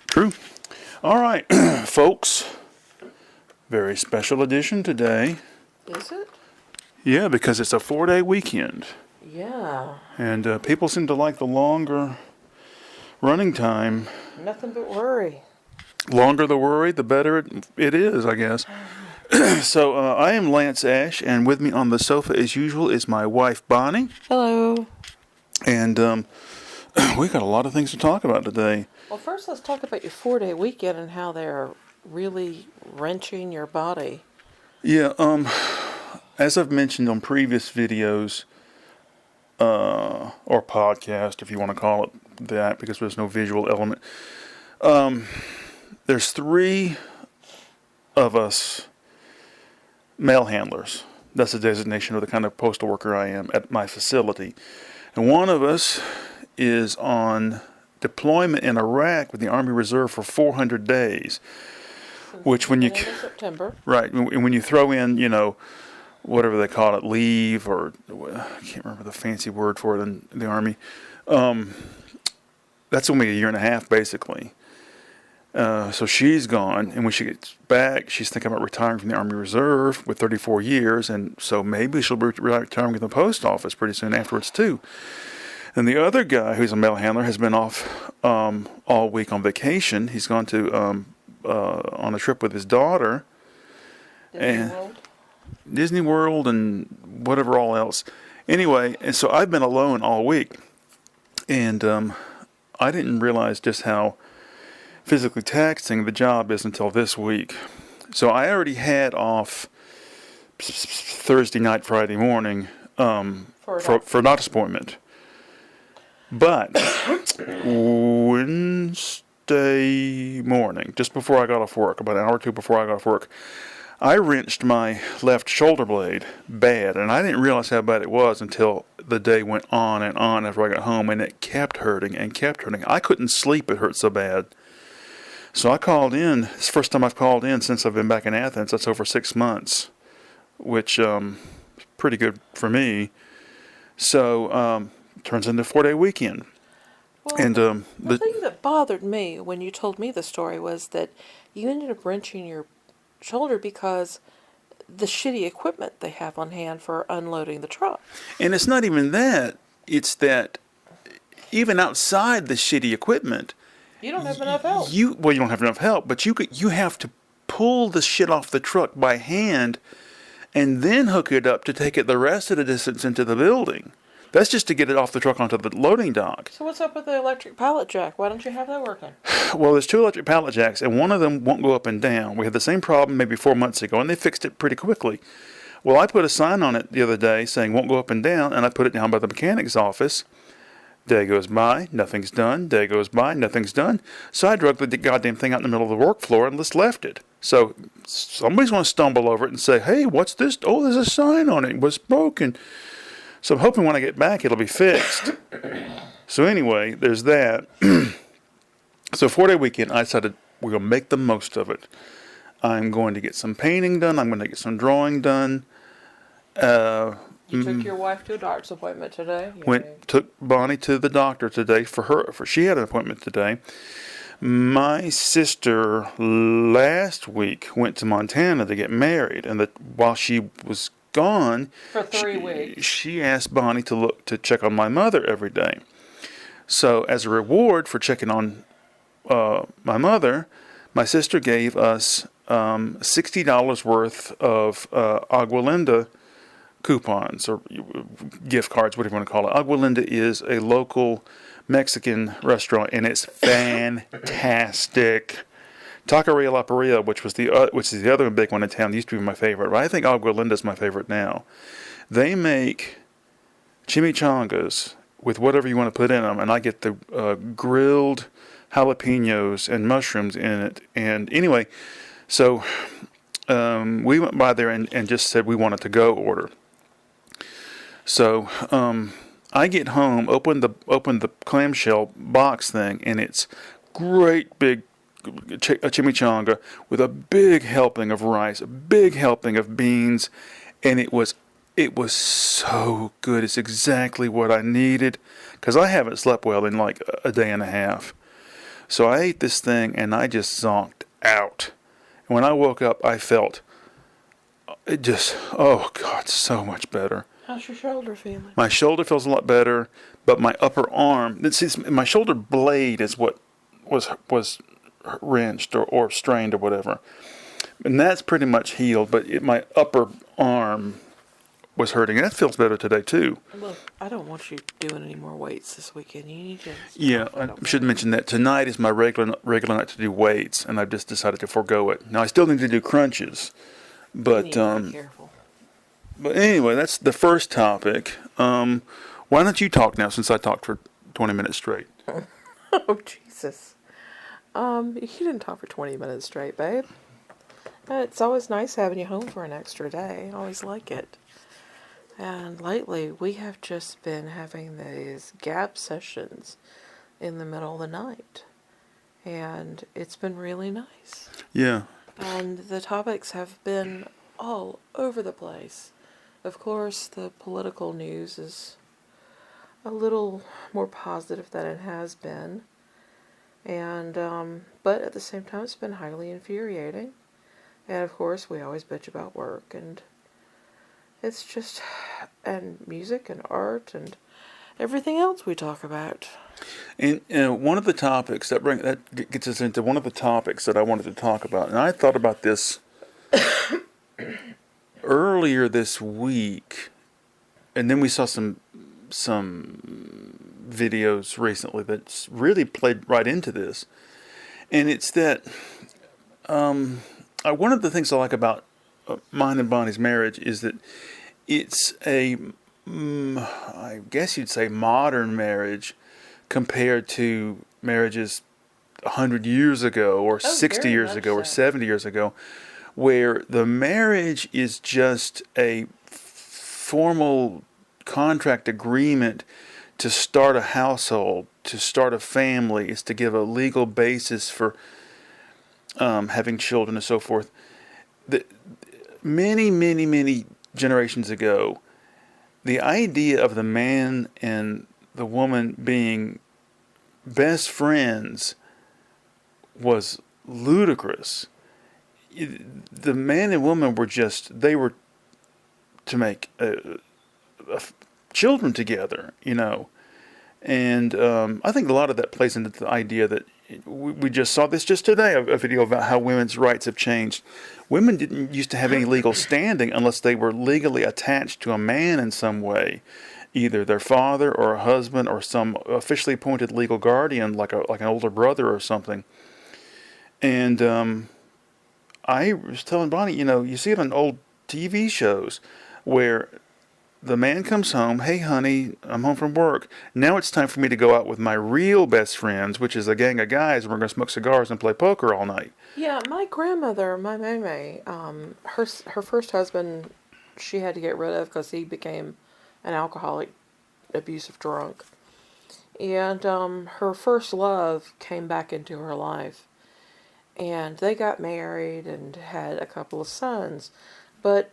True. All right, folks. Very special edition today. Is it? Yeah, because it's a 4-day weekend. Yeah. And people seem to like the longer running time. Nothing but worry. Longer the worry, the better it is, I guess. So I am Lance Ash, and with me on the sofa, as usual, is my wife, Bonnie. Hello. And we got a lot of things to talk about today. Well, first let's talk about your 4-day weekend and how they're really wrenching your body. Yeah, as I've mentioned on previous videos, or podcast, if you want to call it that, because there's no visual element, there's 3 of us mail handlers. That's the designation of the kind of postal worker I am at my facility. And one of us is on deployment in Iraq with the Army Reserve for 400 days. Since Which when you September. Right, when you throw in, whatever they call it, leave, or I can't remember the fancy word for it in the Army, that's only a year and a half, basically. So she's gone, and when she gets back, she's thinking about retiring from the Army Reserve with 34 years, and so maybe she'll be retiring from the post office pretty soon afterwards, too. And the other guy, who's a mail handler, has been off all week on vacation. He's gone to on a trip with his daughter. Disney World and whatever all else. Anyway, and so I've been alone all week, and I didn't realize just how physically taxing the job is until this week. So I already had off Thursday night, Friday morning for a doctor's appointment. But Wednesday morning, just before I got off work, about an hour or two before I got off work, I wrenched my left shoulder blade bad, and I didn't realize how bad it was until the day went on and on after I got home, and it kept hurting and kept hurting. I couldn't sleep, it hurt so bad. So I called in. It's the first time I've called in since I've been back in Athens. That's over 6 months, which is pretty good for me. So turns into a 4-day weekend. Well, and the thing that bothered me when you told me the story was that you ended up wrenching your shoulder because the shitty equipment they have on hand for unloading the truck. And it's not even that. It's that even outside the shitty equipment, you don't have enough help. You don't have enough help, but you have to pull the shit off the truck by hand and then hook it up to take it the rest of the distance into the building. That's just to get it off the truck onto the loading dock. So what's up with the electric pallet jack? Why don't you have that working? Well, there's 2 electric pallet jacks, and one of them won't go up and down. We had the same problem maybe 4 months ago, and they fixed it pretty quickly. Well, I put a sign on it the other day saying won't go up and down, and I put it down by the mechanic's office. Day goes by, nothing's done. Day goes by, nothing's done. So I drug the goddamn thing out in the middle of the work floor and just left it. So somebody's going to stumble over it and say, hey, what's this? Oh, there's a sign on it. It was broken. So I'm hoping when I get back it'll be fixed. So anyway, there's that. So 4-day weekend, I decided we're going to make the most of it. I'm going to get some painting done. I'm going to get some drawing done. You took your wife to a doctor's appointment today. Took Bonnie to the doctor today for she had an appointment today. My sister last week went to Montana to get married, and while she was gone for 3 weeks, she asked Bonnie to check on my mother every day. So as a reward for checking on my mother, my sister gave us $60 worth of Agua Linda coupons or gift cards, whatever you want to call it. Agua Linda is a local Mexican restaurant, and it's fantastic. Taqueria La Paria, which is the other big one in town, used to be my favorite, but I think Agua Linda is my favorite now. They make chimichangas with whatever you want to put in them, and I get the grilled jalapenos and mushrooms in it. And anyway, so we went by there and just said we wanted to go order. So I get home, open the clamshell box thing, and it's great big a chimichanga with a big helping of rice, a big helping of beans, and it was so good. It's exactly what I needed, because I haven't slept well in like a day and a half. So I ate this thing and I just zonked out. And when I woke up, I felt it just, oh God, so much better. How's your shoulder feeling? My shoulder feels a lot better, but my upper arm, see, my shoulder blade is what was wrenched or strained or whatever. And that's pretty much healed, but my upper arm was hurting. And that feels better today, too. Look, I don't want you doing any more weights this weekend. You need to. Yeah, I should mention that tonight is my regular night to do weights, and I've just decided to forego it. Now, I still need to do crunches, but You need to be careful. But anyway, that's the first topic. Why don't you talk now, since I talked for 20 minutes straight? Oh, Jesus. You didn't talk for 20 minutes straight, babe. It's always nice having you home for an extra day. I always like it. And lately, we have just been having these gap sessions in the middle of the night. And it's been really nice. Yeah. And the topics have been all over the place. Of course, the political news is a little more positive than it has been. And, but at the same time, it's been highly infuriating. And of course, we always bitch about work, and it's just, and music and art and everything else we talk about. And one of the topics that gets us into one of the topics that I wanted to talk about, and I thought about this earlier this week, and then we saw some videos recently that really played right into this, and it's that one of the things I like about mine and Bonnie's marriage is that it's I guess you'd say modern marriage compared to marriages 100 years ago or 60 years ago or 70 years ago, where the marriage is just a formal contract agreement to start a household, to start a family, is to give a legal basis for having children and so forth. Many generations ago, the idea of the man and the woman being best friends was ludicrous. The man and woman they were to make children together, And I think a lot of that plays into the idea that we just saw this just today, a video about how women's rights have changed. Women didn't used to have any legal standing unless they were legally attached to a man in some way, either their father or a husband or some officially appointed legal guardian, like an older brother or something. And I was telling Bonnie, you see it on old TV shows where the man comes home, hey honey, I'm home from work. Now it's time for me to go out with my real best friends, which is a gang of guys, and we're going to smoke cigars and play poker all night. Yeah, my grandmother, my Maymay, her first husband, she had to get rid of because he became an alcoholic, abusive drunk. And her first love came back into her life. And they got married and had a couple of sons. But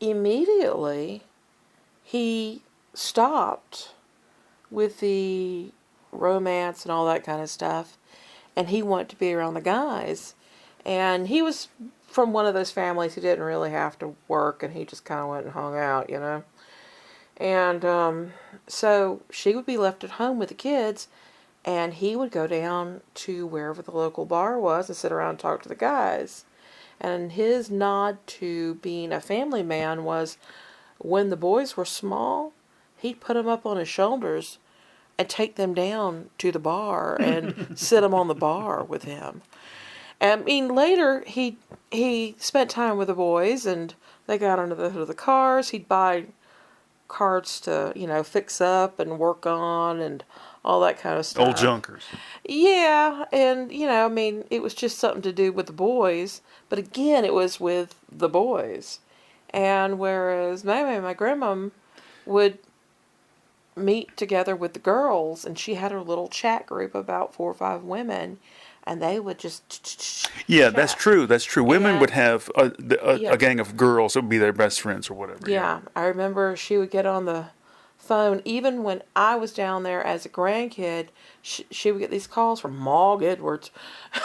immediately he stopped with the romance and all that kind of stuff, and he wanted to be around the guys. And he was from one of those families who didn't really have to work, and he just kind of went and hung out, And so she would be left at home with the kids, and he would go down to wherever the local bar was and sit around and talk to the guys. And his nod to being a family man was, when the boys were small, he'd put them up on his shoulders and take them down to the bar and sit them on the bar with him. And I mean, later he spent time with the boys, and they got under the hood of the cars. He'd buy cars to, fix up and work on and all that kind of stuff. Old junkers. Yeah, and, it was just something to do with the boys. But again, it was with the boys. And whereas my grandma would meet together with the girls, and she had her little chat group about 4 or 5 women, and they would just Yeah, chat. that's true. That's true. Women would have Yeah. a gang of girls that would be their best friends or whatever. Yeah, I remember she would get on the phone, even when I was down there as a grandkid, she would get these calls from Maud Edwards.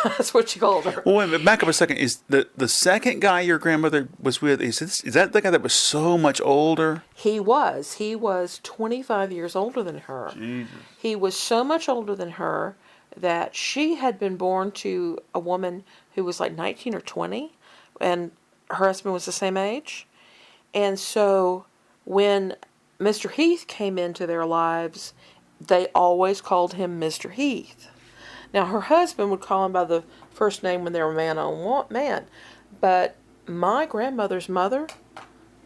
That's what she called her. Well, wait a minute, back up a second. Is the second guy your grandmother was with? Is that the guy that was so much older? He was. He was 25 years older than her. Jesus. He was so much older than her that she had been born to a woman who was like 19 or 20, and her husband was the same age. And so when Mr. Heath came into their lives, they always called him Mr. Heath. Now, her husband would call him by the first name when they were man on man. But my grandmother's mother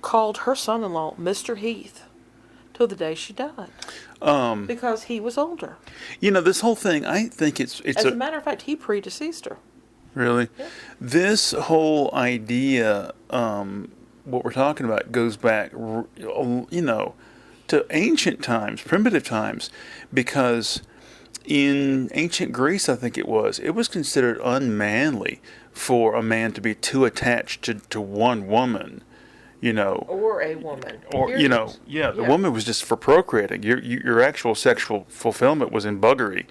called her son-in-law Mr. Heath till the day she died. Because he was older. You know, this whole thing, I think it's As a matter of fact, he predeceased her. Really? Yeah. This whole idea, what we're talking about, goes back, you know, to ancient times, primitive times, because in ancient Greece, I think it was considered unmanly for a man to be too attached to one woman, you know. Or a woman. Or, you know, the woman was just for procreating. Your actual sexual fulfillment was in buggery,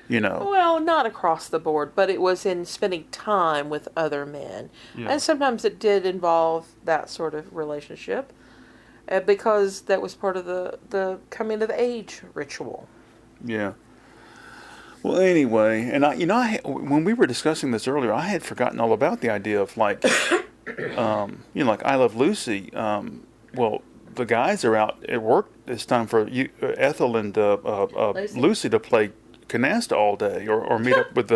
you know. Well, not across the board, but it was in spending time with other men. Yeah. And sometimes it did involve that sort of relationship because that was part of the coming of age ritual. Yeah. Well, anyway, and when we were discussing this earlier, I had forgotten all about the idea of like, like I Love Lucy. Well, the guys are out at work. It's time for Ethel and Lucy to play canasta all day, or meet up with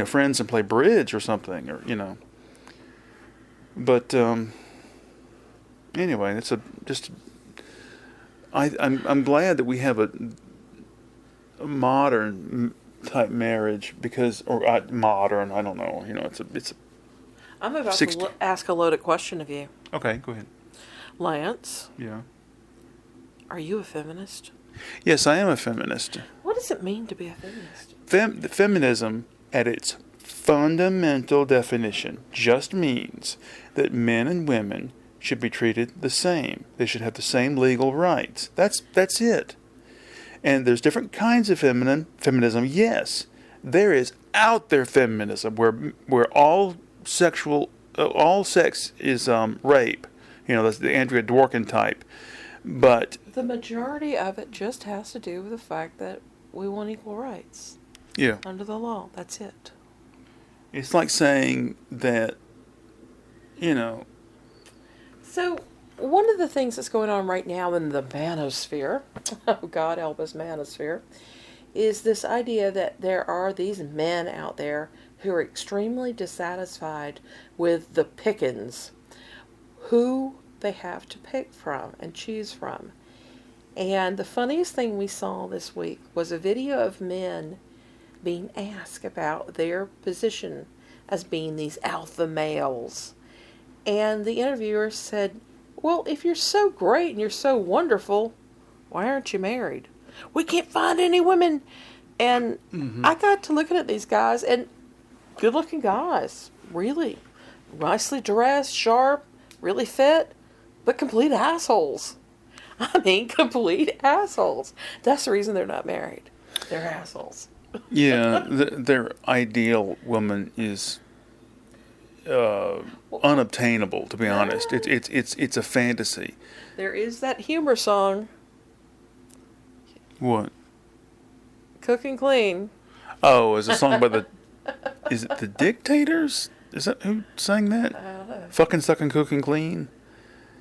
friends and play bridge or something, or But anyway, it's I'm glad that we have a modern type marriage modern. I don't know. It's. I'm about to ask a loaded question of you. Okay, go ahead. Lance. Yeah. Are you a feminist? Yes, I am a feminist. What does it mean to be a feminist? Feminism, at its fundamental definition, just means that men and women should be treated the same. They should have the same legal rights. That's it. And there's different kinds of feminism. Yes, there is out there feminism where all sex is rape. That's the Andrea Dworkin type. But the majority of it just has to do with the fact that we want equal rights. Yeah. Under the law. That's it. It's like saying that, So, one of the things that's going on right now in the manosphere, oh God help us, manosphere, is this idea that there are these men out there who are extremely dissatisfied with the pickings, who they have to pick from and choose from. And the funniest thing we saw this week was a video of men being asked about their position as being these alpha males. And the interviewer said, well, if you're so great and you're so wonderful, why aren't you married? We can't find any women. And I got to looking at these guys, and good-looking guys, really. Nicely dressed, sharp, really fit, but complete assholes. I mean, complete assholes. That's the reason they're not married. They're assholes. Yeah, their ideal woman is unobtainable. To be honest, it's a fantasy. There is that humor song. What? Cook and Clean. Oh, is a song by is it the Dictators? Is that who sang that? I don't know. Fucking, sucking, cooking, clean.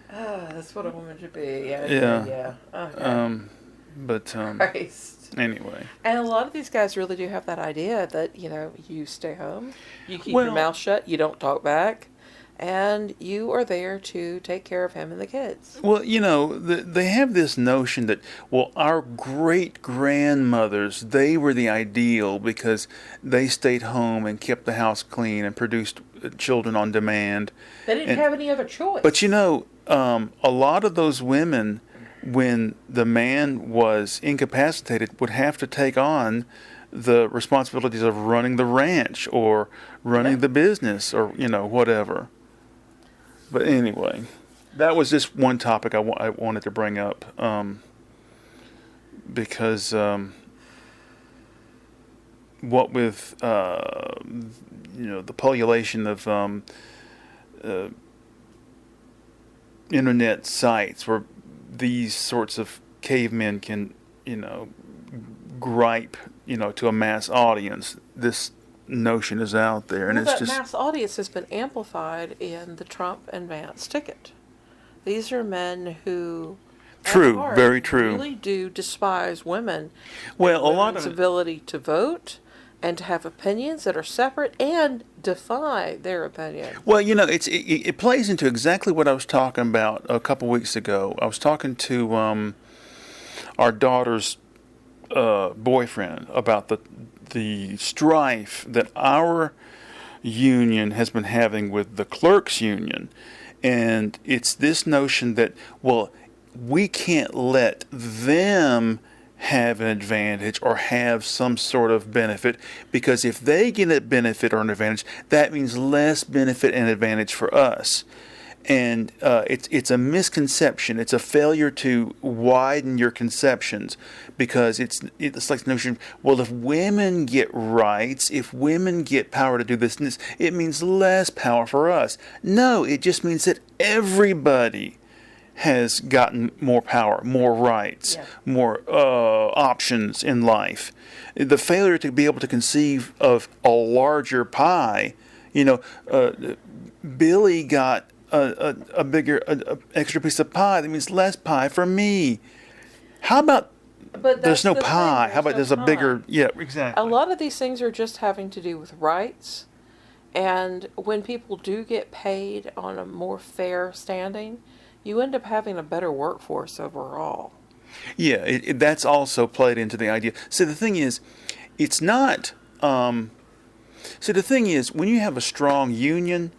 That's what a woman should be. Yeah. Yeah. Okay. Christ. Anyway. And a lot of these guys really do have that idea that, you stay home, you keep your mouth shut, you don't talk back, and you are there to take care of him and the kids. Well, they have this notion that, our great-grandmothers, they were the ideal because they stayed home and kept the house clean and produced children on demand. They didn't have any other choice. But, a lot of those women, when the man was incapacitated, would have to take on the responsibilities of running the ranch or running the business or, whatever. But anyway, that was just one topic I wanted to bring up. because what with the population of internet sites where these sorts of cavemen can gripe to a mass audience, this notion is out there, and well, it's that just mass audience has been amplified in the Trump and Vance ticket. These are men who, true, at heart, very true. really do despise women. Well, and a lot women's of ability to vote and to have opinions that are separate and defy their opinion. Well, it plays into exactly what I was talking about a couple weeks ago. I was talking to our daughter's boyfriend about the strife that our union has been having with the clerks union, and it's this notion that, well, we can't let them have an advantage or have some sort of benefit, because if they get a benefit or an advantage, that means less benefit and advantage for us. And it's a misconception. It's a failure to widen your conceptions, because it's like the notion, well, if women get rights, if women get power to do this and this, it means less power for us. No, it just means that everybody has gotten more power, more rights, more options in life. The failure to be able to conceive of a larger pie, Billy got a bigger, extra piece of pie. That means less pie for me. How about there's no pie? How about there's a bigger? Yeah, exactly. A lot of these things are just having to do with rights, and when people do get paid on a more fair standing, you end up having a better workforce overall. Yeah, that's also played into the idea. So the thing is, it's not. So the thing is, when you have a strong union,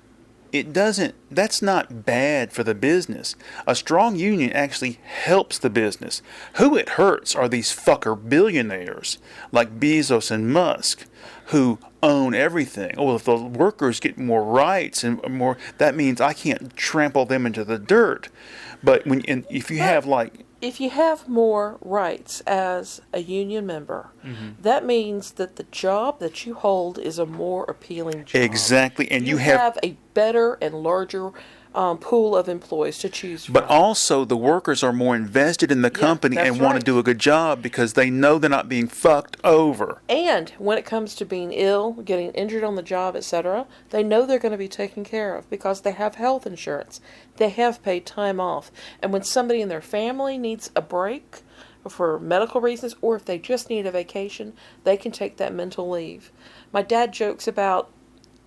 that's not bad for the business. A strong union actually helps the business. Who it hurts are these fucker billionaires like Bezos and Musk, who own everything. Oh, well, if the workers get more rights and more, that means I can't trample them into the dirt. But if you have more rights as a union member, that means that the job that you hold is a more appealing job. Exactly, and you have a better and larger pool of employees to choose from. But also, the workers are more invested in the company and want to do a good job because they know they're not being fucked over. And when it comes to being ill, getting injured on the job, etc., they know they're going to be taken care of because they have health insurance. They have paid time off. And when somebody in their family needs a break for medical reasons, or if they just need a vacation, they can take that mental leave. My dad jokes about,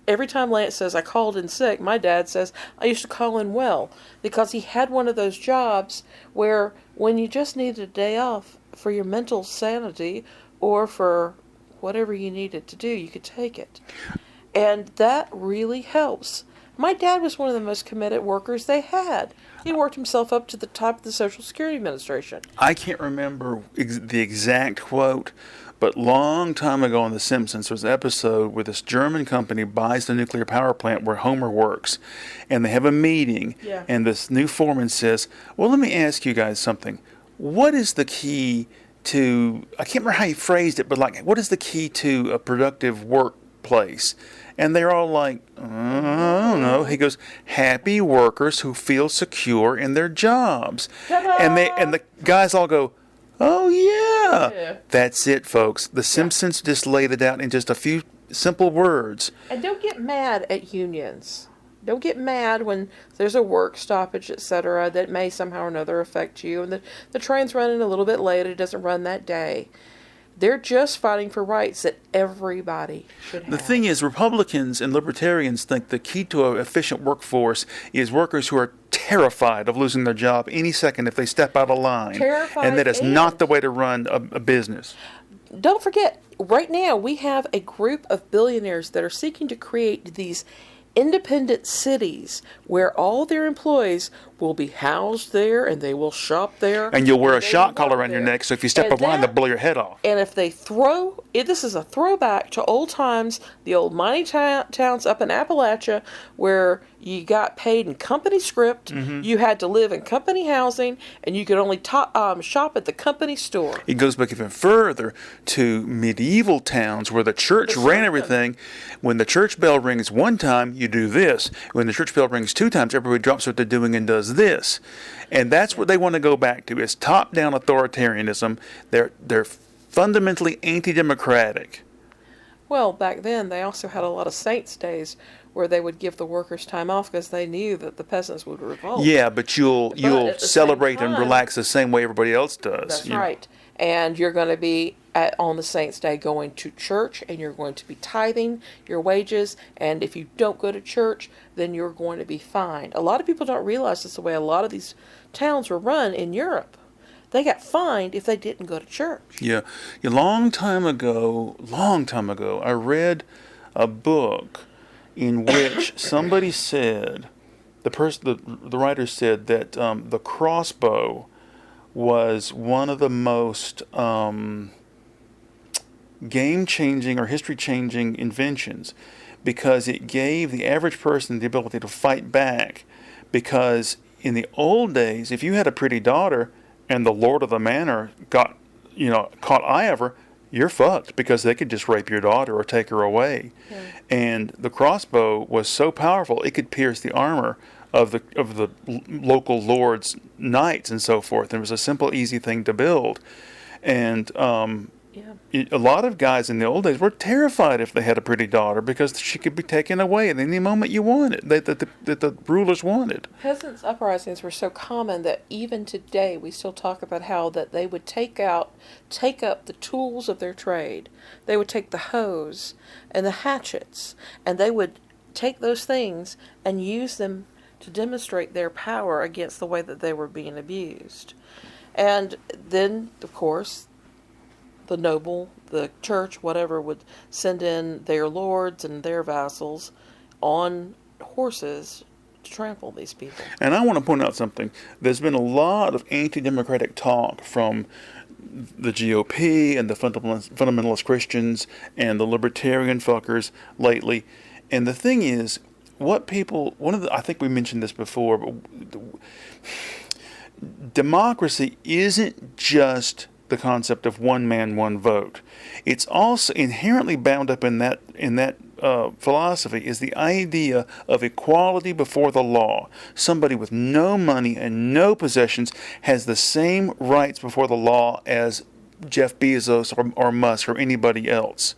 every time Lance says, I called in sick, my dad says, I used to call in well, because he had one of those jobs where when you just needed a day off for your mental sanity or for whatever you needed to do, you could take it. And that really helps. My dad was one of the most committed workers they had. He worked himself up to the top of the Social Security Administration. I can't remember the exact quote, but long time ago on The Simpsons, there was an episode where this German company buys the nuclear power plant where Homer works, and they have a meeting, and this new foreman says, well, let me ask you guys something. What is the key to, I can't remember how he phrased it, but what is the key to a productive workplace? And they're all like, I don't know. He goes, happy workers who feel secure in their jobs. Ta-da! And the guys all go, oh, yeah. That's it, folks. The Simpsons just laid it out in just a few simple words. And don't get mad at unions. Don't get mad when there's a work stoppage, etc., that may somehow or another affect you. And the train's running a little bit late. It doesn't run that day. They're just fighting for rights that everybody should have. The thing is, Republicans and Libertarians think the key to an efficient workforce is workers who are terrified of losing their job any second if they step out of line. Terrified, and that is not the way to run a business. Don't forget, right now we have a group of billionaires that are seeking to create these independent cities where all their employees will be housed there and they will shop there. And you'll wear a shot collar around your neck, so if you step out of line, they'll blow your head off. And if they this is a throwback to old times, the old mining towns up in Appalachia, where You got paid in company script. You had to live in company housing, and you could only shop at the company store. It goes back even further to medieval towns where the church ran everything. When the church bell rings one time, you do this. When the church bell rings two times, everybody drops what they're doing and does this. And that's what they want to go back to, is top-down authoritarianism. They're fundamentally anti-democratic. Well, back then, they also had a lot of saints' days where they would give the workers time off because they knew that the peasants would revolt. Yeah, but you'll at the celebrate same and time, relax the same way everybody else does. That's right. And you're going to be on the Saints' Day going to church, and you're going to be tithing your wages. And if you don't go to church, then you're going to be fined. A lot of people don't realize this, the way a lot of these towns were run in Europe. They got fined if they didn't go to church. Yeah. A long time ago, I read a book in which somebody said, the writer said that the crossbow was one of the most game-changing or history-changing inventions, because it gave the average person the ability to fight back. Because in the old days, if you had a pretty daughter and the lord of the manor caught eye of her, you're fucked, because they could just rape your daughter or take her away. Yeah. And the crossbow was so powerful it could pierce the armor of the local lord's knights and so forth. And it was a simple, easy thing to build. And a lot of guys in the old days were terrified if they had a pretty daughter, because she could be taken away at any moment you wanted, that the rulers wanted. Peasants' uprisings were so common that even today we still talk about how that they would take up the tools of their trade. They would take the hoes and the hatchets, and they would take those things and use them to demonstrate their power against the way that they were being abused. And then, of course, the noble, the church, whatever, would send in their lords and their vassals on horses to trample these people. And I want to point out something. There's been a lot of anti-democratic talk from the GOP and the fundamentalist Christians and the libertarian fuckers lately. And the thing is, I think we mentioned this before, but democracy isn't just the concept of one man, one vote. It's also inherently bound up in that philosophy is the idea of equality before the law. Somebody with no money and no possessions has the same rights before the law as Jeff Bezos or Musk or anybody else.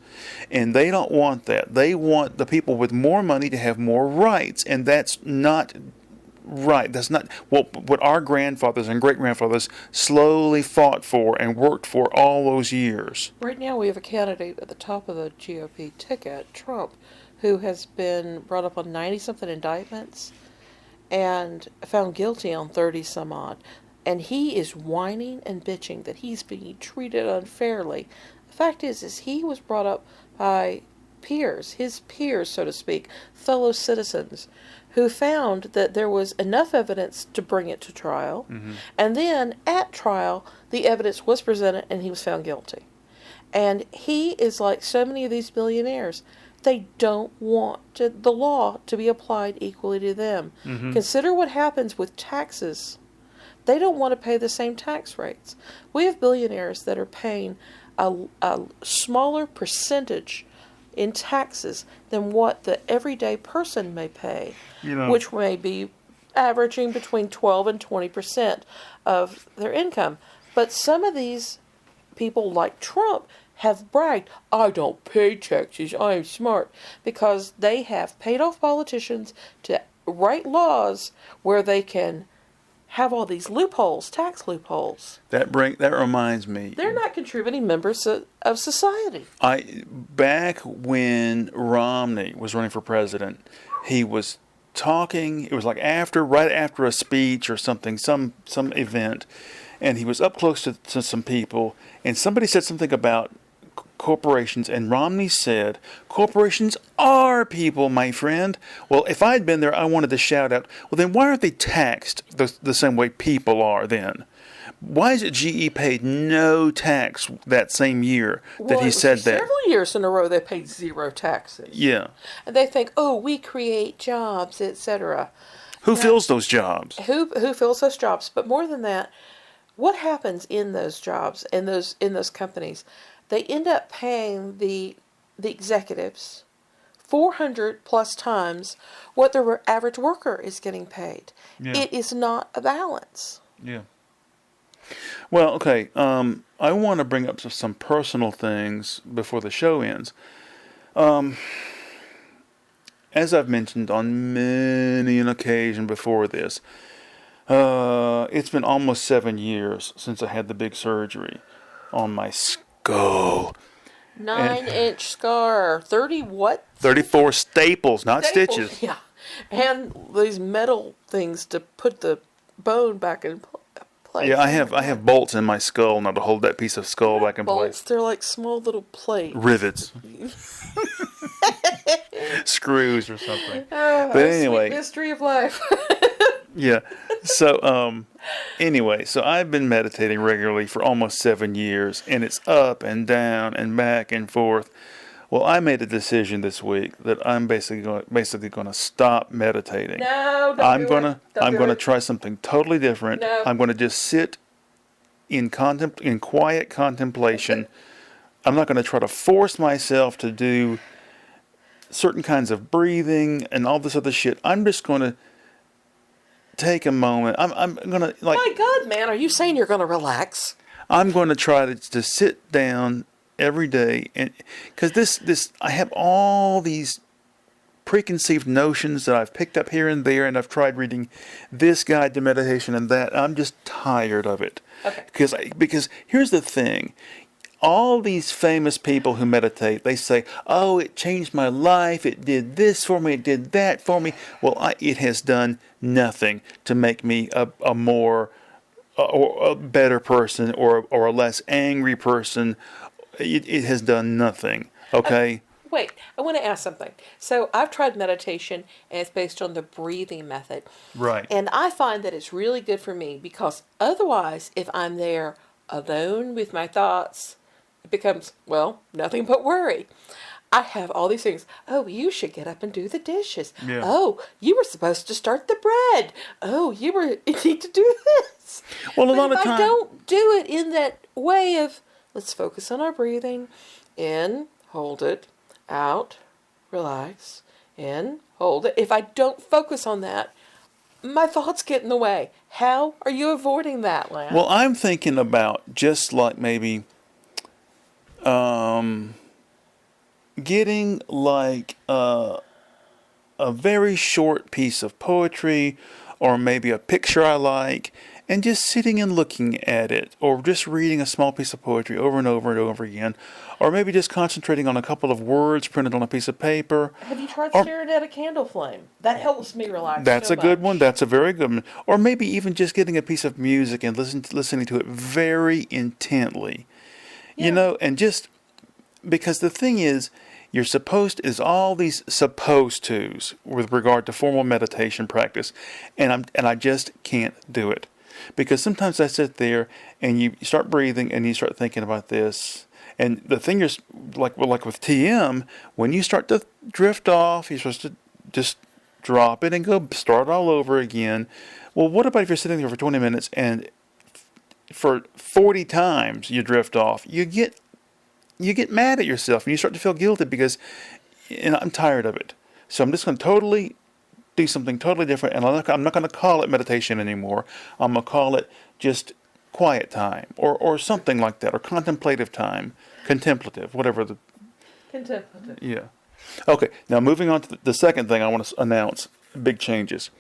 And they don't want that. They want the people with more money to have more rights, and that's not right. That's not what our grandfathers and great-grandfathers slowly fought for and worked for all those years. Right now we have a candidate at the top of the GOP ticket, Trump, who has been brought up on 90-something indictments and found guilty on 30-some-odd. And he is whining and bitching that he's being treated unfairly. The fact is he was brought up by his peers, so to speak, fellow citizens, who found that there was enough evidence to bring it to trial. Mm-hmm. And then, at trial, the evidence was presented and he was found guilty. And he is like so many of these billionaires. They don't want the law to be applied equally to them. Mm-hmm. Consider what happens with taxes. They don't want to pay the same tax rates. We have billionaires that are paying a smaller percentage in taxes than what the everyday person may pay, which may be averaging between 12 and 20% of their income. But some of these people, like Trump, have bragged, I don't pay taxes, I'm smart, because they have paid off politicians to write laws where they can have all these loopholes, tax loopholes. That reminds me. They're not contributing members of society. Back when Romney was running for president, he was talking. It was like right after a speech or something, some event, and he was up close to some people, and somebody said something about corporations, and Romney said, corporations are people, my friend. Well, if I had been there, I wanted to shout out, well, then why aren't they taxed the same way people are then? Why is it GE paid no tax that same year that Well, he it was said that? several years in a row they paid zero taxes. Yeah. And they think, oh, we create jobs, etc. Who Now, fills those jobs? who fills those jobs? But more than that, what happens in those jobs, in those companies? They end up paying the executives 400 plus times what the average worker is getting paid. Yeah. It is not a balance. Yeah. Well, okay. I want to bring up some personal things before the show ends. As I've mentioned on many an occasion before this, it's been almost 7 years since I had the big surgery on my skull. 9-inch scar, 30 what? 34 staples, not Staples, stitches. yeah, and these metal things to put the bone back in place. Yeah, I have bolts in my skull now to hold that piece of skull back in bolts. place. They're like small little plates. Rivets. Screws or something. Oh, But anyway, sweet mystery of life. yeah. So anyway, so I've been meditating regularly for almost 7 years, and it's up and down and back and forth. Well, I made a decision this week that I'm basically going to stop meditating. No, don't I'm do gonna it. Don't I'm do gonna it. try something totally different. No. I'm gonna just sit in quiet contemplation. I'm not going to try to force myself to do certain kinds of breathing and all this other shit. I'm just going to take a moment. I'm going to My God, man, are you saying you're going to relax? I'm going to try to sit down every day, and because this I have all these preconceived notions that I've picked up here and there, and I've tried reading this guide to meditation and that. I'm just tired of it. Okay. Because here's the thing. All these famous people who meditate, they say, oh, it changed my life, it did this for me, it did that for me. Well, it has done nothing to make me a more or a better person or a less angry person. It has done nothing, okay? Wait, I want to ask something. So I've tried meditation, and it's based on the breathing method. Right. And I find that it's really good for me because otherwise, if I'm there alone with my thoughts, it becomes, well, nothing but worry. I have all these things. Oh, you should get up and do the dishes. Yeah. Oh, you were supposed to start the bread. Oh, you need to do this. Well, a But lot if of I time. don't do it in that way of, let's focus on our breathing. In, hold it. Out, relax. In, hold it. If I don't focus on that, my thoughts get in the way. How are you avoiding that, Lance? Well, I'm thinking about just like maybe getting like a very short piece of poetry or maybe a picture I like and just sitting and looking at it, or just reading a small piece of poetry over and over and over again, or maybe just concentrating on a couple of words printed on a piece of paper. Have you tried or- staring at a candle flame? That helps me relax. That's so a good much. one. That's a very good one. Or maybe even just getting a piece of music and listening to it very intently. Yeah. You know, and just because the thing is all these supposed tos with regard to formal meditation practice, and I just can't do it. Because sometimes I sit there and you start breathing and you start thinking about this. And the thing is, like with TM, when you start to drift off, you're supposed to just drop it and go start all over again. Well, what about if you're sitting there for 20 minutes and for 40 times you drift off? You get mad at yourself and you start to feel guilty because I'm tired of it. So I'm just going to totally do something totally different, and I'm not going to call it meditation anymore. I'm going to call it just quiet time or something like that, or contemplative time, contemplative, whatever the... Contemplative. Yeah. Okay, now moving on to the second thing I want to announce, big changes.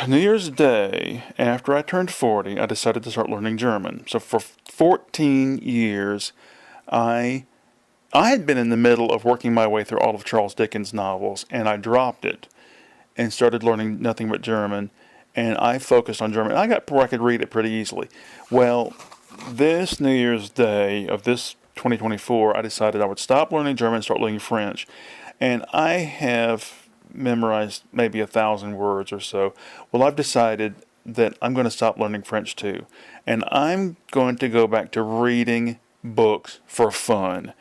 New Year's Day, after I turned 40, I decided to start learning German. So for 14 years, I had been in the middle of working my way through all of Charles Dickens' novels, and I dropped it and started learning nothing but German, and I focused on German. I got where I could read it pretty easily. Well, this New Year's Day of this 2024, I decided I would stop learning German and start learning French, and I have memorized maybe 1,000 words or so. Well, I've decided that I'm going to stop learning French too. And I'm going to go back to reading books for fun.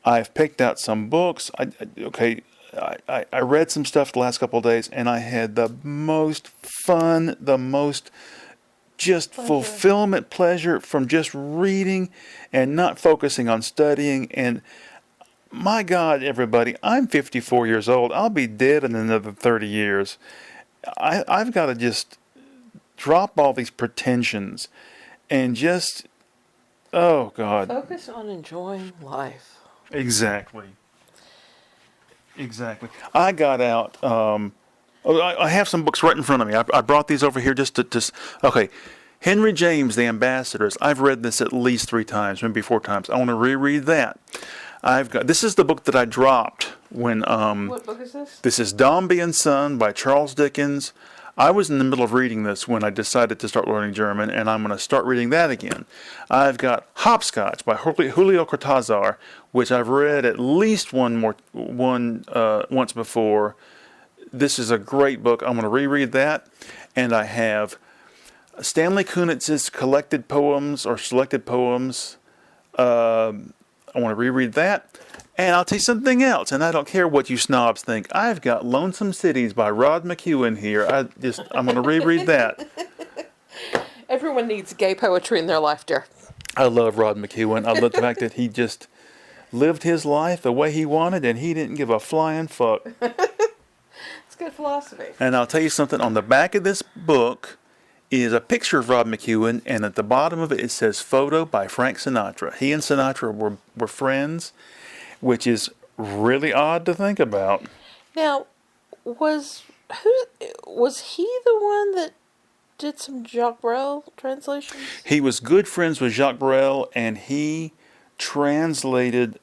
I've picked out some books. I read some stuff the last couple of days, and I had the most fun, the most just fulfillment, pleasure from just reading and not focusing on studying. And my God, everybody, I'm 54 years old. I'll be dead in another 30 years. I've got to just drop all these pretensions and just, oh God. Focus on enjoying life. Exactly. I got out, I have some books right in front of me. I brought these over here okay. Henry James, The Ambassadors. I've read this at least 3 times, maybe 4 times. I want to reread that. This is the book that I dropped when, What book is this? This is Dombey and Son by Charles Dickens. I was in the middle of reading this when I decided to start learning German, and I'm going to start reading that again. I've got Hopscotch by Julio Cortázar, which I've read at least once before. This is a great book. I'm going to reread that. And I have Stanley Kunitz's collected poems or selected poems. I want to reread that. And I'll tell you something else, and I don't care what you snobs think. I've got Lonesome Cities by Rod McEwen here. I'm going to reread that. Everyone needs gay poetry in their life, dear. I love Rod McEwen. I love the fact that he just lived his life the way he wanted, and he didn't give a flying fuck. It's good philosophy. And I'll tell you something. On the back of this book is a picture of Rod McEwen, and at the bottom of it, it says photo by Frank Sinatra. He and Sinatra were friends, which is really odd to think about. Now, was he the one that did some Jacques Brel translations? He was good friends with Jacques Brel, and he translated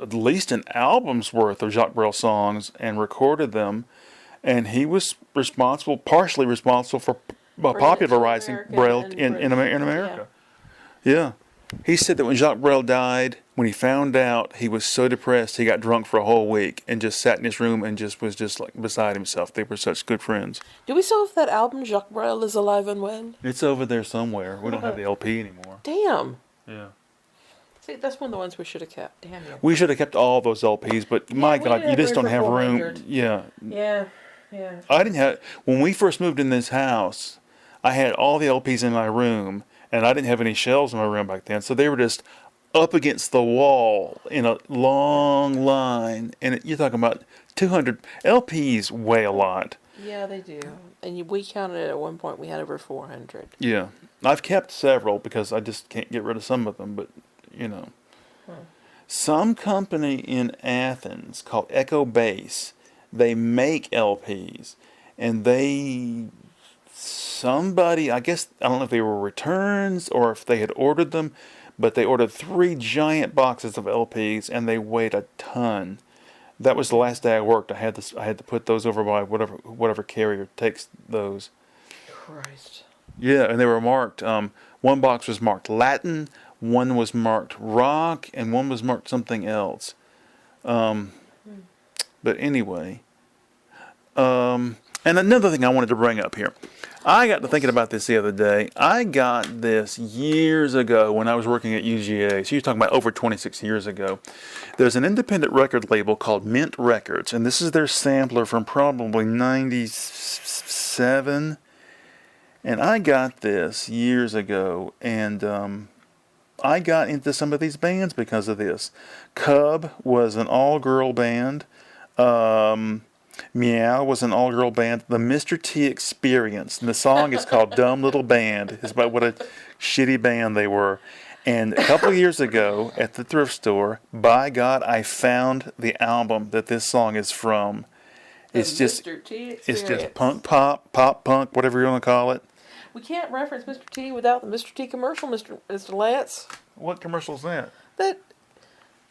at least an album's worth of Jacques Brel songs and recorded them. And he was partially responsible for popularizing Brel in America. Yeah. He said that when Jacques Brel died, when he found out, he was so depressed he got drunk for a whole week and just sat in his room and was just like beside himself. They were such good friends. Do we still have that album, Jacques Brel is Alive and Well? It's over there somewhere. We don't have the LP anymore. Damn. Yeah. See, that's one of the ones we should have kept. Damn you. We should have kept all those LPs, but my God, you just don't have room. Yeah. Yeah. I didn't have, when we first moved in this house, I had all the LPs in my room, and I didn't have any shelves in my room back then, so they were just up against the wall in a long line, and you're talking about 200 LPs weigh a lot. Yeah, they do. And we counted it at one point, we had over 400. Yeah. I've kept several because I just can't get rid of some of them, but, you know. Some company in Athens called Echo Base, they make LPs, and somebody, I guess, I don't know if they were returns or if they had ordered them, but they ordered 3 giant boxes of LPs, and they weighed a ton. That was the last day I worked. I had to put those over by whatever carrier takes those. Christ. Yeah, and they were marked. One box was marked Latin, one was marked rock, and one was marked something else. But anyway, and another thing I wanted to bring up here. I got to thinking about this the other day. I got this years ago when I was working at UGA. So you're talking about over 26 years ago. There's an independent record label called Mint Records, and this is their sampler from probably 97. And I got this years ago, and I got into some of these bands because of this. Cub was an all-girl band. Meow was an all-girl band. The Mr. T Experience. And the song is called Dumb Little Band. It's about what a shitty band they were. And a couple of years ago at the thrift store, by God, I found the album that this song is from. It's just punk pop punk, whatever you want to call it. We can't reference Mr. T without the Mr. T commercial, Mr. Lance. What commercial is that? That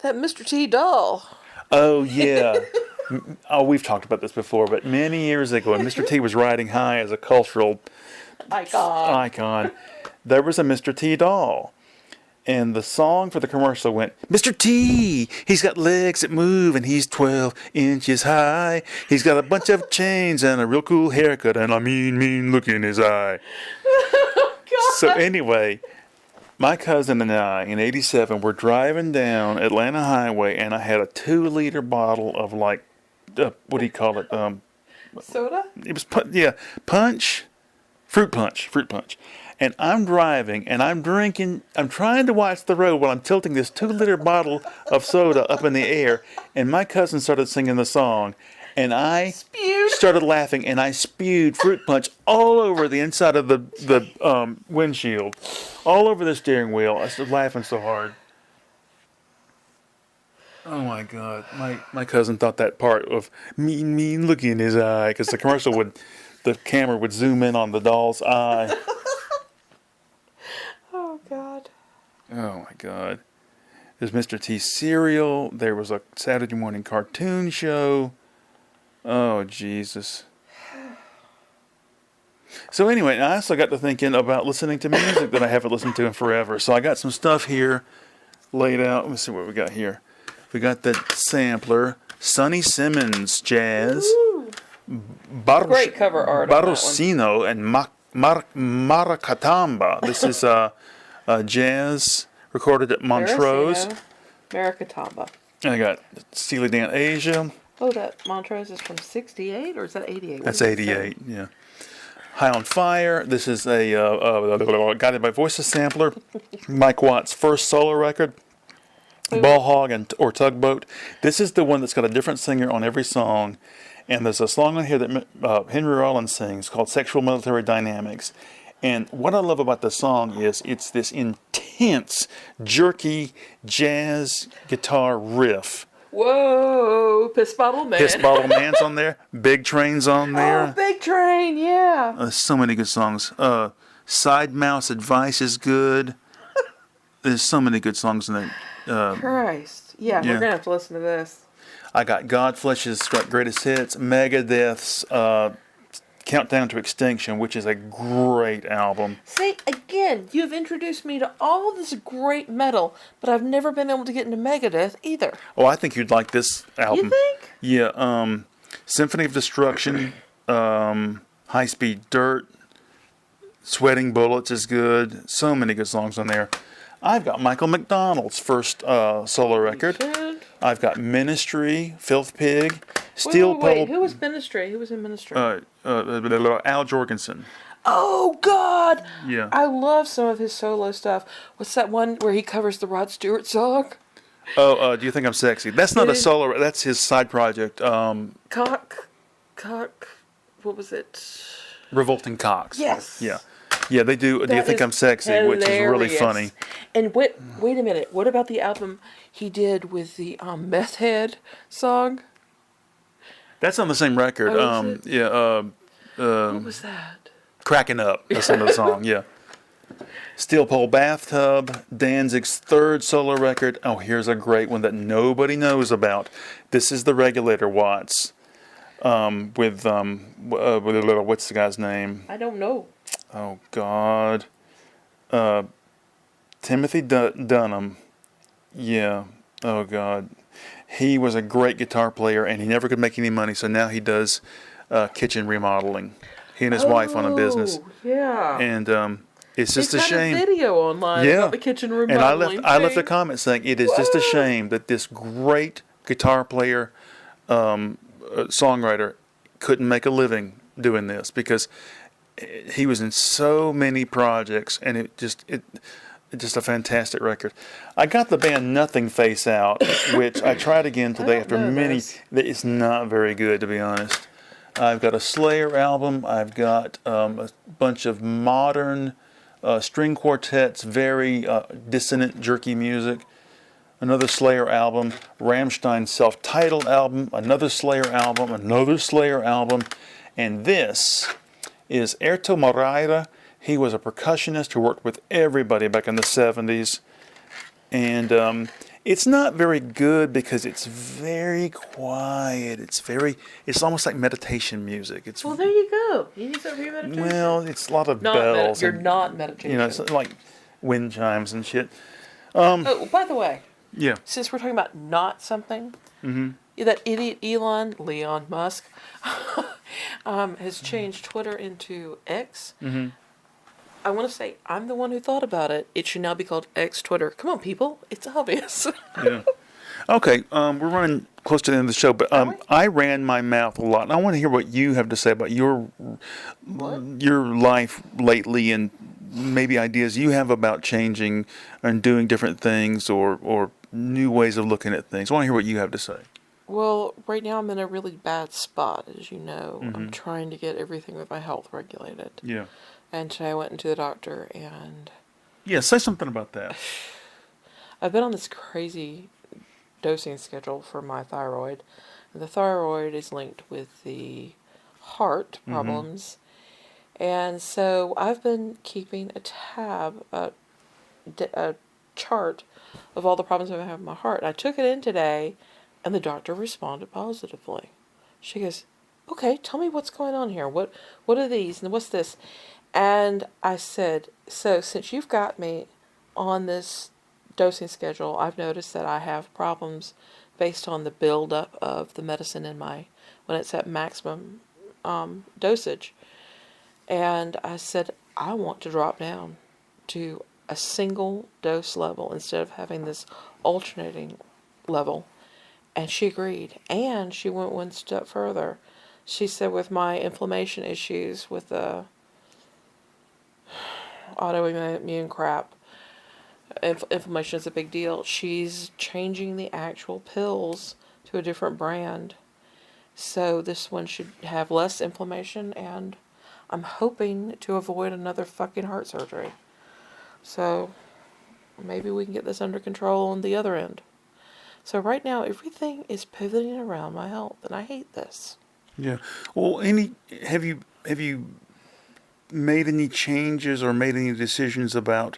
Mr. T doll. Oh, yeah. Oh, we've talked about this before, but many years ago, when Mr. T was riding high as a cultural icon, there was a Mr. T doll. And the song for the commercial went, Mr. T, he's got legs that move and he's 12 inches high. He's got a bunch of chains and a real cool haircut and a mean look in his eye. So anyway, my cousin and I in '87 were driving down Atlanta Highway, and I had a 2-liter bottle of like, what do you call it? Soda? It was punch, fruit punch. And I'm driving and I'm drinking. I'm trying to watch the road while I'm tilting this 2-liter bottle of soda up in the air. And my cousin started singing the song, and I started laughing, and I spewed fruit punch all over the inside of the windshield, all over the steering wheel. I started laughing so hard. Oh my God! My cousin thought that part of mean look in his eye, because the camera would zoom in on the doll's eye. Oh God! Oh my God! There's Mr. T's cereal. There was a Saturday morning cartoon show. Oh Jesus! So anyway, I also got to thinking about listening to music that I haven't listened to in forever. So I got some stuff here laid out. Let me see what we got here. We got the sampler, Sonny Simmons jazz, Great cover art. Barosino and Maracatamba. This is jazz recorded at Montrose. Maracatamba. And I got Steely Dan Asia. Oh, that Montrose is from '68, or is that '88? That's '88. Yeah. High on Fire. This is a Guided by Voices sampler. Mike Watt's first solo record. Ball Hog or Tugboat. This is the one that's got a different singer on every song. And there's a song on here that Henry Rollins sings called Sexual Military Dynamics. And what I love about the song is it's this intense, jerky jazz guitar riff. Whoa, Piss Bottle Man. Piss Bottle Man's on there. Big Train's on there. Oh, Big Train, yeah. So many good songs. Side Mouse Advice is good. There's so many good songs in there. Christ. Yeah, we're going to have to listen to this. I got Godflesh's Greatest Hits, Megadeth's Countdown to Extinction, which is a great album. See, again, you've introduced me to all this great metal, but I've never been able to get into Megadeth either. Oh, I think you'd like this album. You think? Yeah, Symphony of Destruction, High Speed Dirt, Sweating Bullets is good. So many good songs on there. I've got Michael McDonald's first solo record. I've got Ministry, Filth Pig, Steel Pole. Wait, who was Ministry? Who was in Ministry? Al Jorgensen. Oh, God! Yeah. I love some of his solo stuff. What's that one where he covers the Rod Stewart song? Oh, Do You Think I'm Sexy? That's not a solo. That's his side project. Cock. What was it? Revolting Cocks. Yes. Yeah. Yeah, they do. Do You Think I'm Sexy? Hilarious. Which is really funny. And wait a minute. What about the album he did with the Meth Head song? That's on the same record. Oh, yeah. What was that? Cracking Up. That's another song. Yeah. Steel Pole Bathtub, Danzig's third solo record. Oh, here's a great one that nobody knows about. This is the Regulator Watts. With what's the guy's name? I don't know. Oh God. Timothy Dunham. Yeah. Oh God. He was a great guitar player, and he never could make any money, so now he does kitchen remodeling. He and his wife own a business. Yeah. And it's just a shame. There's a video online about the kitchen remodeling. And I left a comment saying it is just a shame that this great guitar player, songwriter, couldn't make a living doing this, because he was in so many projects, and it's just a fantastic record. I got the band Nothing Face out, which I tried again today after many. It's not very good, to be honest. I've got a Slayer album. I've got a bunch of modern string quartets, very dissonant, jerky music. Another Slayer album, Rammstein's self-titled album, another Slayer album, and this is Erto Moreira. He was a percussionist who worked with everybody back in the 70s. And it's not very good because it's very quiet. It's almost like meditation music. Well, there you go. You need something for your meditation. Well, it's a lot of bells. You're not meditating. It's like wind chimes and shit. Oh, by the way, Yeah. since we're talking about not something, that idiot Leon Musk, has changed Twitter into X. I want to say I'm the one who thought about it. It should now be called X Twitter. Come on, people. It's obvious. Yeah. Okay, we're running close to the end of the show, but Are we? I ran my mouth a lot, and I want to hear what you have to say about What? your life lately, and maybe ideas you have about changing and doing different things, or new ways of looking at things. I want to hear what you have to say. Well, right now I'm in a really bad spot, as you know. I'm trying to get everything with my health regulated. Yeah. And today I went into the doctor, and Yeah, say something about that. I've been on this crazy dosing schedule for my thyroid. The thyroid is linked with the heart problems. And so I've been keeping a tab, a chart of all the problems I have with my heart. And I took it in today, and the doctor responded positively. She goes, "Okay, tell me what's going on here. What are these and what's this?" And I said, "So since you've got me on this dosing schedule, I've noticed that I have problems based on the buildup of the medicine in when it's at maximum dosage." And I said, "I want to drop down to a single dose level instead of having this alternating level." And she agreed. And she went one step further. She said, with my inflammation issues with the autoimmune crap, inflammation is a big deal. She's changing the actual pills to a different brand. So this one should have less inflammation, and I'm hoping to avoid another fucking heart surgery. So maybe we can get this under control on the other end. So right now everything is pivoting around my health, and I hate this. Yeah. Well, have you made any changes or made any decisions about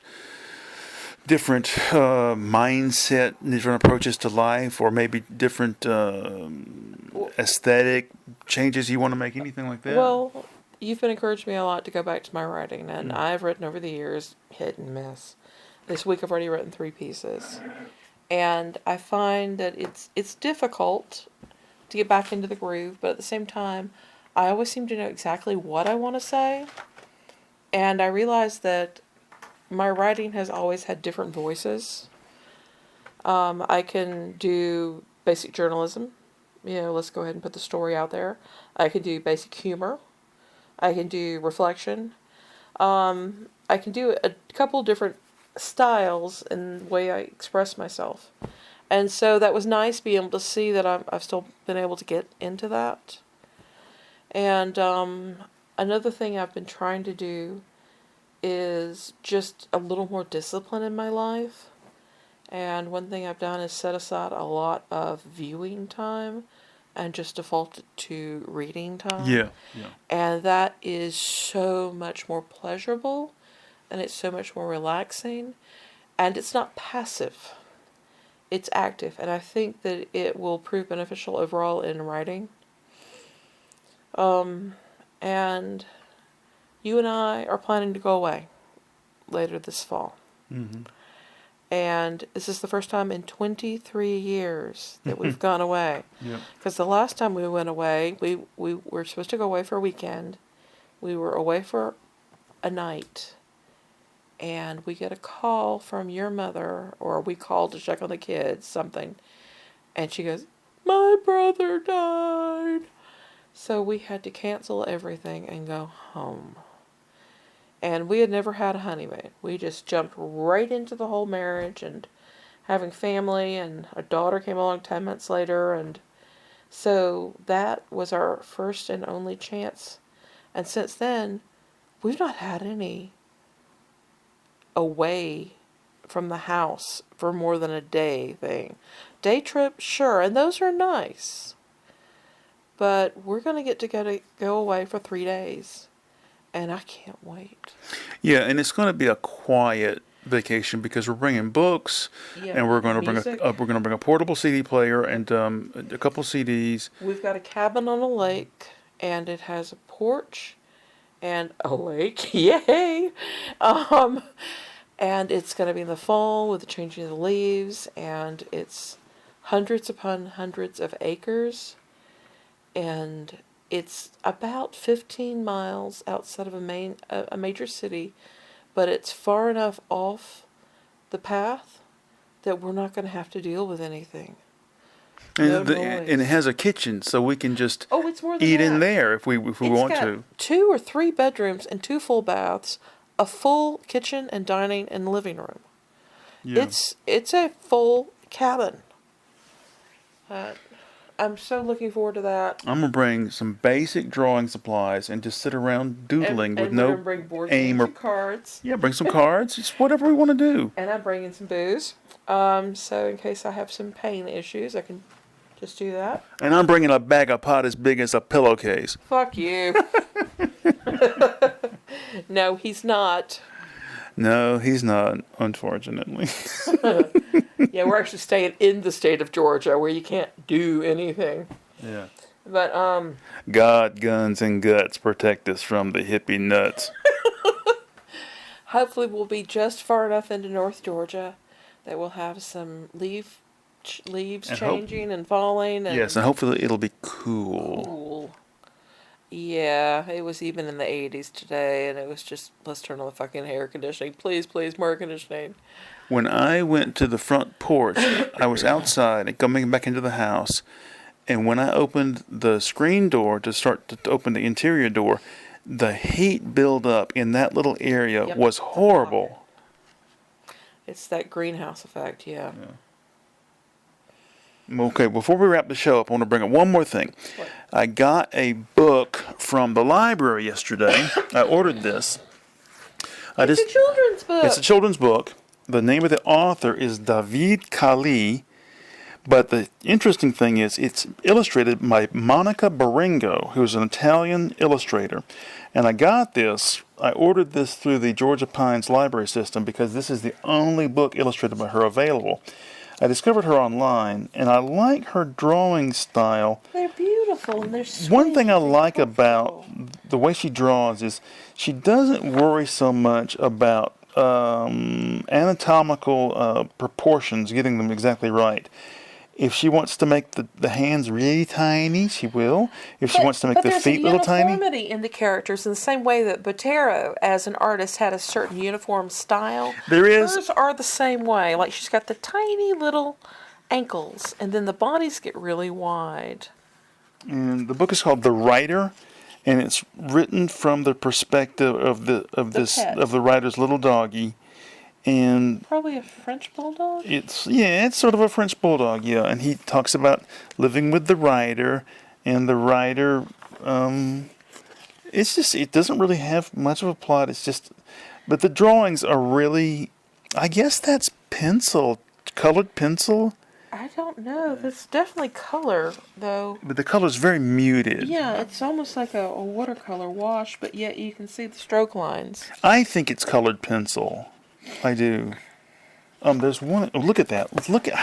different mindset, different approaches to life, or maybe different aesthetic changes you want to make? Anything like that? Well, you've been encouraging me a lot to go back to my writing, and I've written over the years, hit and miss. This week I've already written 3 pieces. And I find that it's difficult to get back into the groove, but at the same time, I always seem to know exactly what I want to say. And I realize that my writing has always had different voices. I can do basic journalism. Let's go ahead and put the story out there. I can do basic humor. I can do reflection. I can do a couple different styles in the way I express myself. And so that was nice being able to see that I've still been able to get into that. And another thing I've been trying to do is just a little more discipline in my life. And one thing I've done is set aside a lot of viewing time and just default to reading time. Yeah. And that is so much more pleasurable, and it's so much more relaxing, and it's not passive. It's active, and I think that it will prove beneficial overall in writing. And you and I are planning to go away later this fall. And this is the first time in 23 years that we've gone away. Yep. Because the last time we went away, we were supposed to go away for a weekend. We were away for a night. And we get a call from your mother, or we called to check on the kids, something. And she goes, "My brother died." So we had to cancel everything and go home. And we had never had a honeymoon. We just jumped right into the whole marriage and having family, and a daughter came along 10 months later. And so that was our first and only chance. And since then, we've not had any away from the house for more than a day thing. Day trip, sure, and those are nice. But we're going to get to go away for 3 days. And I can't wait. Yeah, and it's going to be a quiet vacation because we're bringing books, and we're going to bring a portable CD player and a couple CDs. We've got a cabin on a lake, and it has a porch and a lake. Yay! And it's going to be in the fall with the changing of the leaves, and it's hundreds upon hundreds of acres, and it's about 15 miles outside of a major city, but it's far enough off the path that we're not going to have to deal with anything. No noise. And it has a kitchen, so we can just Oh, it's more than eat that. in there if we It's want got to. 2 or 3 bedrooms and 2 full baths, a full kitchen and dining and living room. Yeah. It's a full cabin. I'm so looking forward to that. I'm gonna bring some basic drawing supplies and just sit around doodling with and no we're gonna bring board aim games or and cards. yeah. Bring some cards. It's whatever we want to do. And I'm bringing some booze. So in case I have some pain issues, I can just do that. And I'm bringing a bag of pot as big as a pillowcase. Fuck you. No, he's not. No, he's not, unfortunately. Yeah, we're actually staying in the state of Georgia where you can't do anything. Yeah. But God, guns, and guts protect us from the hippie nuts. hopefully we'll be just far enough into North Georgia that we'll have some leaves And changing and falling. And Yes, and hopefully it'll be cool. cool. Yeah, it was even in the 80s today, and it was just, let's turn on the fucking air conditioning. Please, please, more air conditioning. When I went to the front porch, I was outside and coming back into the house. And when I opened the screen door to start to open the interior door, the heat buildup in that little area Yep. was horrible. It's that greenhouse effect, yeah. Okay, before we wrap the show up, I want to bring up one more thing. What? I got a book from the library yesterday. I ordered this. It's a children's book. It's a children's book. The name of the author is David Kali. But the interesting thing is it's illustrated by Monica Baringo, who's an Italian illustrator. And I ordered this through the Georgia Pines library system because this is the only book illustrated by her available. I discovered her online, and I like her drawing style. They're beautiful, and they're sweet. One thing I and like comfortable. about the way she draws is she doesn't worry so much about anatomical proportions, getting them exactly right. If she wants to make the hands really tiny, she will. If she wants to make the feet little tiny. But there's a uniformity in the characters in the same way that Botero, as an artist, had a certain uniform style. There is. Hers are the same way. Like, she's got the tiny little ankles, and then the bodies get really wide. And the book is called The Writer, and it's written from the perspective of the writer's little doggy. And Probably a French bulldog? it's sort of a French bulldog, yeah. And he talks about living with the writer, and the writer, it doesn't really have much of a plot. It's just, but the drawings are really, I guess that's colored pencil. I don't know. That's definitely color, though. But the color's very muted. Yeah, it's almost like a watercolor wash, but yet you can see the stroke lines. I think it's colored pencil. I do. There's one. Look at that. Look at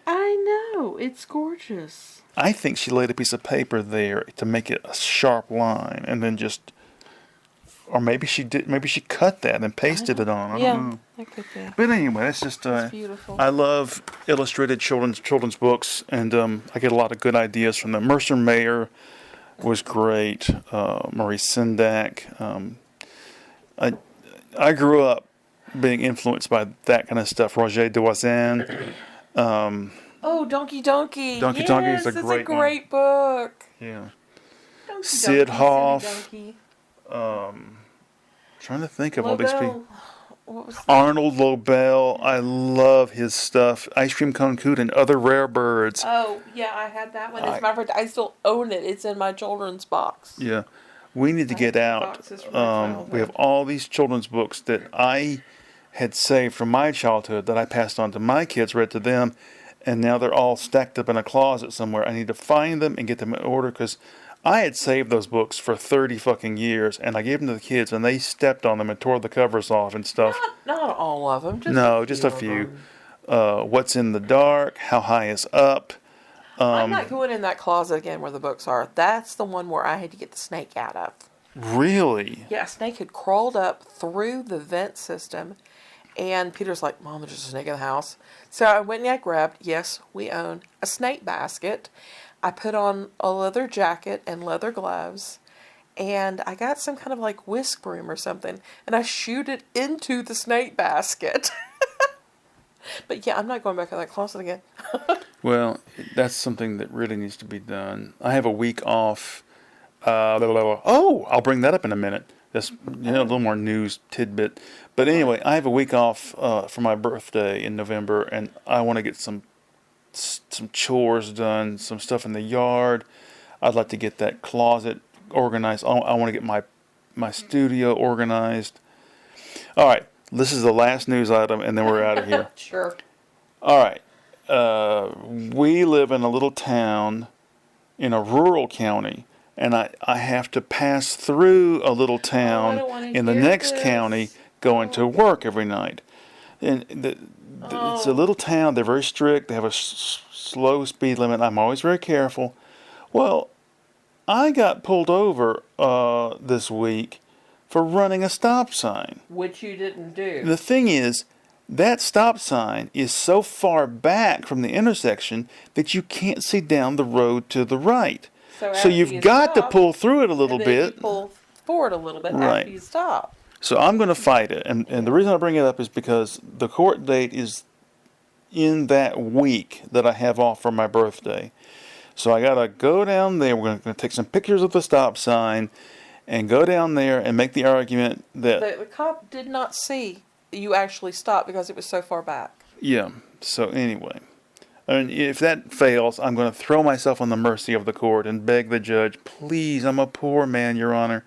I know. It's gorgeous. I think she laid a piece of paper there to make it a sharp line, and then or maybe she did. Maybe she cut that and pasted it on. I don't know. That could be. But anyway, that's just. It's beautiful. I love illustrated children's books, and I get a lot of good ideas from them. Mercer Mayer was great. Maurice Sendak. I grew up being influenced by that kind of stuff. Roger Doizan. Oh, Donkey Donkey. Donkey Donkey is a it's great a great book. Yeah. Donkey Sid Donkey, Hoff. Silly Donkey. Trying to think of all these people. Lobel. What was Arnold Lobel. I love his stuff. Ice Cream Cone Coot and Other Rare Birds. Oh, yeah, I had that one. As a matter of fact, I still own it. It's in my children's box. Yeah. We need to get out. boxes from my childhood. We have all these children's books that I had saved from my childhood that I passed on to my kids, read to them, and now they're all stacked up in a closet somewhere. I need to find them and get them in order because I had saved those books for 30 fucking years, and I gave them to the kids, and they stepped on them and tore the covers off and stuff. Not all of them. Just a few. What's in the Dark? How High is Up? I'm not going in that closet again where the books are. That's the one where I had to get the snake out of. Really? Yeah, a snake had crawled up through the vent system And Peter's like, Mom, there's a snake in the house. So I went and I grabbed, yes, we own a snake basket. I put on a leather jacket and leather gloves. And I got some kind of like whisk broom or something. And I shoot it into the snake basket. But yeah, I'm not going back in that closet again. Well, that's something that really needs to be done. I have a week off. I'll bring that up in a minute. That's a little more news tidbit. But anyway, I have a week off for my birthday in November, and I want to get some chores done, some stuff in the yard. I'd like to get that closet organized. I want to get my studio organized. All right, this is the last news item, and then we're out of here. Sure. All right. We live in a little town in a rural county, and I have to pass through a little town in the next county going to work every night. And it's a little town. They're very strict. They have a slow speed limit. I'm always very careful. Well, I got pulled over this week for running a stop sign. Which you didn't do. The thing is, that stop sign is so far back from the intersection that you can't see down the road to the right. So you've got to pull through it a little bit. You pull forward a little bit after you stop. So I'm going to fight it. And the reason I bring it up is because the court date is in that week that I have off for my birthday. So I got to go down there. We're going to take some pictures of the stop sign and go down there and make the argument that the cop did not see you actually stopped because it was so far back. Yeah. So anyway, and if that fails, I'm going to throw myself on the mercy of the court and beg the judge, please, I'm a poor man, Your Honor.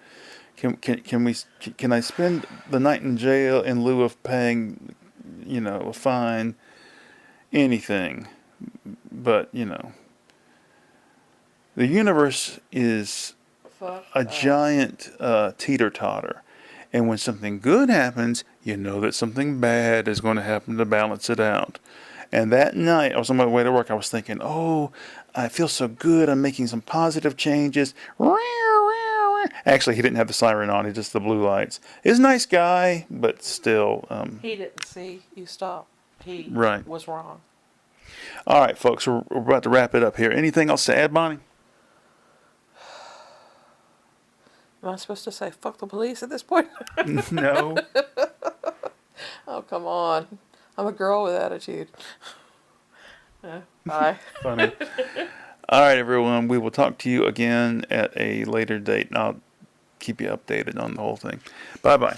Can I spend the night in jail in lieu of paying, a fine, anything? But the universe is a giant teeter-totter. And when something good happens, you know that something bad is going to happen to balance it out. And that night, I was on my way to work, I was thinking, oh, I feel so good, I'm making some positive changes. Actually, he didn't have the siren on, he just the blue lights. He's a nice guy, but still. He didn't see you stop. He was wrong. All right, folks, we're about to wrap it up here. Anything else to add, Bonnie? Am I supposed to say fuck the police at this point? No. Oh, come on. I'm a girl with attitude. Bye. Funny. All right, everyone. We will talk to you again at a later date, and I'll keep you updated on the whole thing. Bye-bye.